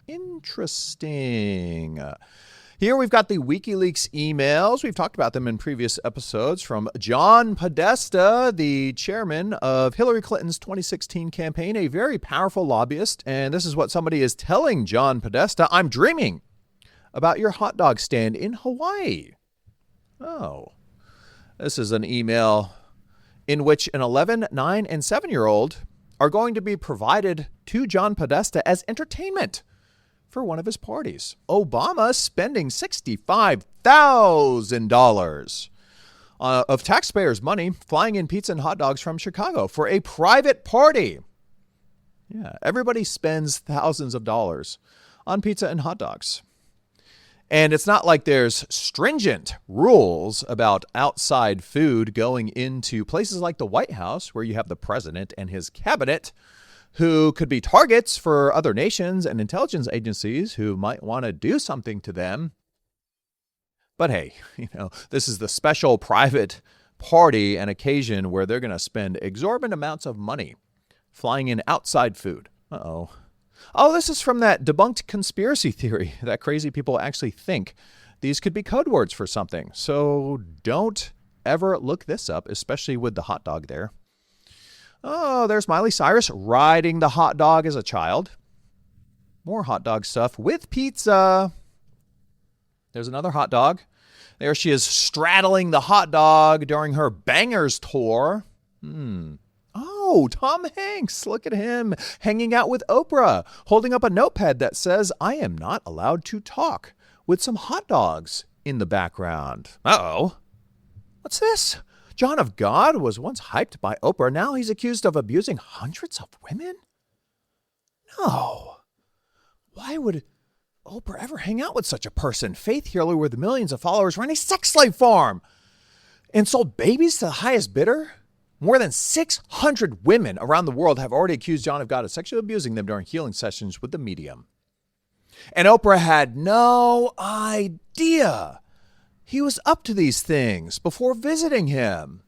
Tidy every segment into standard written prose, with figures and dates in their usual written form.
Interesting. Here we've got the WikiLeaks emails. We've talked about them in previous episodes from John Podesta, the chairman of Hillary Clinton's 2016 campaign, a very powerful lobbyist. And this is what somebody is telling John Podesta. I'm dreaming about your hot dog stand in Hawaii. Oh, this is an email in which an 11, 9, and 7-year-old are going to be provided to John Podesta as entertainment for one of his parties. Obama spending $65,000 of taxpayers' money flying in pizza and hot dogs from Chicago for a private party. Yeah, everybody spends thousands of dollars on pizza and hot dogs. And it's not like there's stringent rules about outside food going into places like the White House, where you have the president and his cabinet who could be targets for other nations and intelligence agencies who might want to do something to them. But hey, this is the special private party and occasion where they're going to spend exorbitant amounts of money flying in outside food. Uh-oh. Oh, this is from that debunked conspiracy theory that crazy people actually think these could be code words for something. So don't ever look this up, especially with the hot dog there. Oh, there's Miley Cyrus riding the hot dog as a child. More hot dog stuff with pizza. There's another hot dog. There she is straddling the hot dog during her Bangers tour. Oh, Tom Hanks, look at him hanging out with Oprah, holding up a notepad that says, I am not allowed to talk, with some hot dogs in the background. Uh-oh. What's this? John of God was once hyped by Oprah. Now he's accused of abusing hundreds of women? No. Why would Oprah ever hang out with such a person? Faith Healer with millions of followers ran a sex slave farm and sold babies to the highest bidder? More than 600 women around the world have already accused John of God of sexually abusing them during healing sessions with the medium. And Oprah had no idea he was up to these things before visiting him.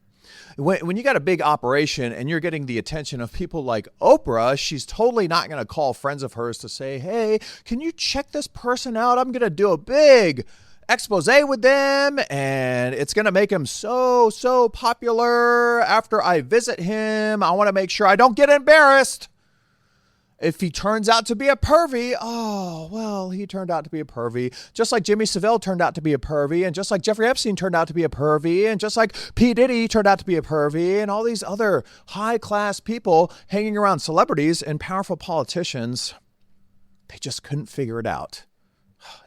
When you got a big operation and you're getting the attention of people like Oprah, she's totally not going to call friends of hers to say, hey, can you check this person out? I'm going to do a big expose with them, and it's going to make him so popular after I visit him. I want to make sure I don't get embarrassed. If he turns out to be a pervy, oh, well, he turned out to be a pervy. Just like Jimmy Savile turned out to be a pervy, and just like Jeffrey Epstein turned out to be a pervy, and just like P. Diddy turned out to be a pervy, and all these other high-class people hanging around celebrities and powerful politicians, they just couldn't figure it out.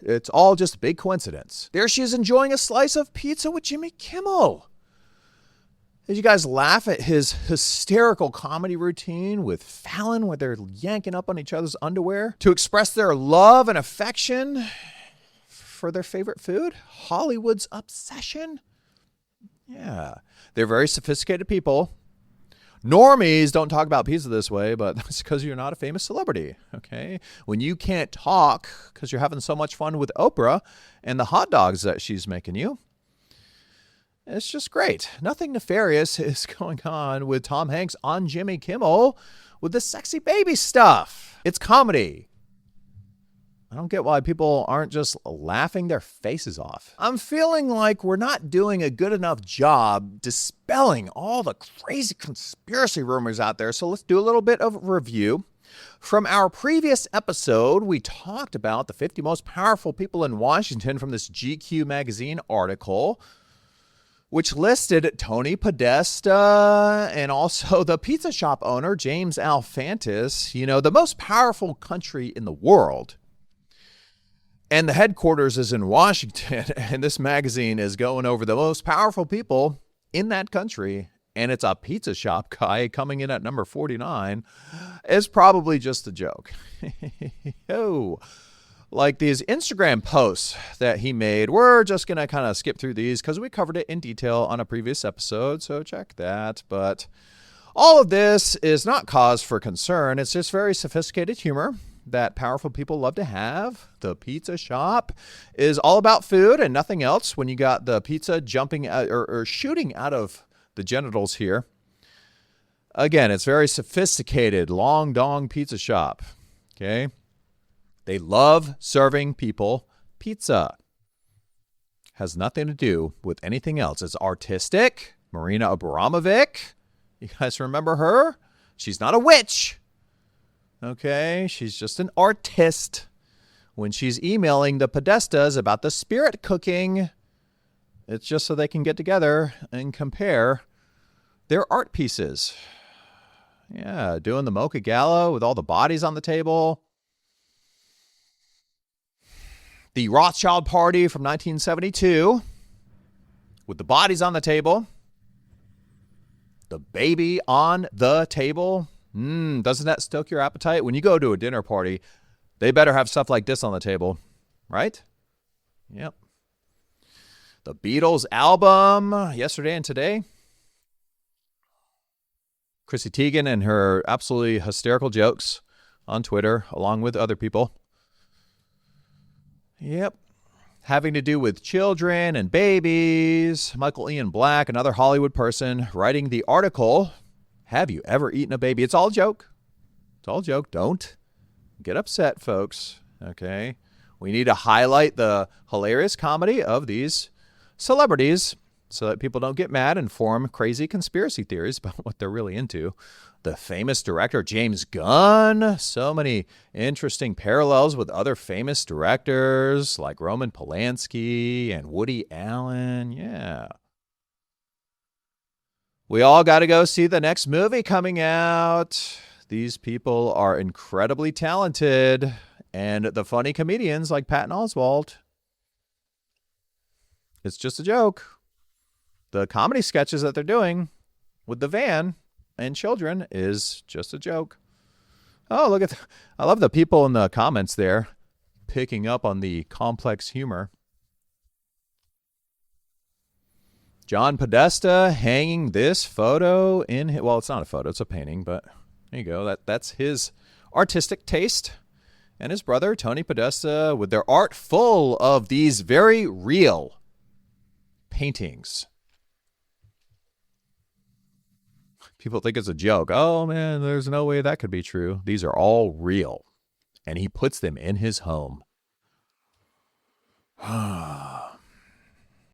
It's all just a big coincidence. There she is enjoying a slice of pizza with Jimmy Kimmel. Did you guys laugh at his hysterical comedy routine with Fallon where they're yanking up on each other's underwear to express their love and affection for their favorite food? Hollywood's obsession? Yeah. They're very sophisticated people. Normies don't talk about pizza this way, but that's because you're not a famous celebrity, okay? When you can't talk because you're having so much fun with Oprah and the hot dogs that she's making you, it's just great. Nothing nefarious is going on with Tom Hanks on Jimmy Kimmel with the sexy baby stuff. It's comedy. I don't get why people aren't just laughing their faces off. I'm feeling like we're not doing a good enough job dispelling all the crazy conspiracy rumors out there. So let's do a little bit of review. From our previous episode, we talked about the 50 most powerful people in Washington from this GQ magazine article, which listed Tony Podesta and also the pizza shop owner, James Alefantis, the most powerful country in the world. And the headquarters is in Washington, and this magazine is going over the most powerful people in that country, and it's a pizza shop guy coming in at number 49. It's probably just a joke. Oh, like these Instagram posts that he made, we're just going to kind of skip through these because we covered it in detail on a previous episode, so check that. But all of this is not cause for concern. It's just very sophisticated humor that powerful people love to have. The pizza shop is all about food and nothing else. When you got the pizza jumping out, or shooting out of the genitals here. Again, it's very sophisticated, long dong pizza shop. Okay. They love serving people pizza. Has nothing to do with anything else. It's artistic. Marina Abramovic. You guys remember her? She's not a witch. Okay, she's just an artist. When she's emailing the Podestas about the spirit cooking, it's just so they can get together and compare their art pieces. Yeah, doing the Mocha Gala with all the bodies on the table. The Rothschild party from 1972 with the bodies on the table. The baby on the table. Doesn't that stoke your appetite? When you go to a dinner party, they better have stuff like this on the table, right? Yep. The Beatles album, Yesterday and Today. Chrissy Teigen and her absolutely hysterical jokes on Twitter, along with other people. Yep. Having to do with children and babies. Michael Ian Black, another Hollywood person, writing the article, Have You Ever Eaten a Baby? It's all a joke. It's all a joke. Don't get upset, folks. Okay? We need to highlight the hilarious comedy of these celebrities so that people don't get mad and form crazy conspiracy theories about what they're really into. The famous director James Gunn. So many interesting parallels with other famous directors like Roman Polanski and Woody Allen. Yeah. We all got to go see the next movie coming out. These people are incredibly talented. And the funny comedians like Patton Oswalt. It's just a joke. The comedy sketches that they're doing with the van and children is just a joke. Oh, look at I love the people in the comments there picking up on the complex humor. John Podesta hanging this photo in his, well, it's not a photo, it's a painting, but there you go. That's his artistic taste. And his brother, Tony Podesta, with their art full of these very real paintings. People think it's a joke. Oh, man, there's no way that could be true. These are all real. And he puts them in his home.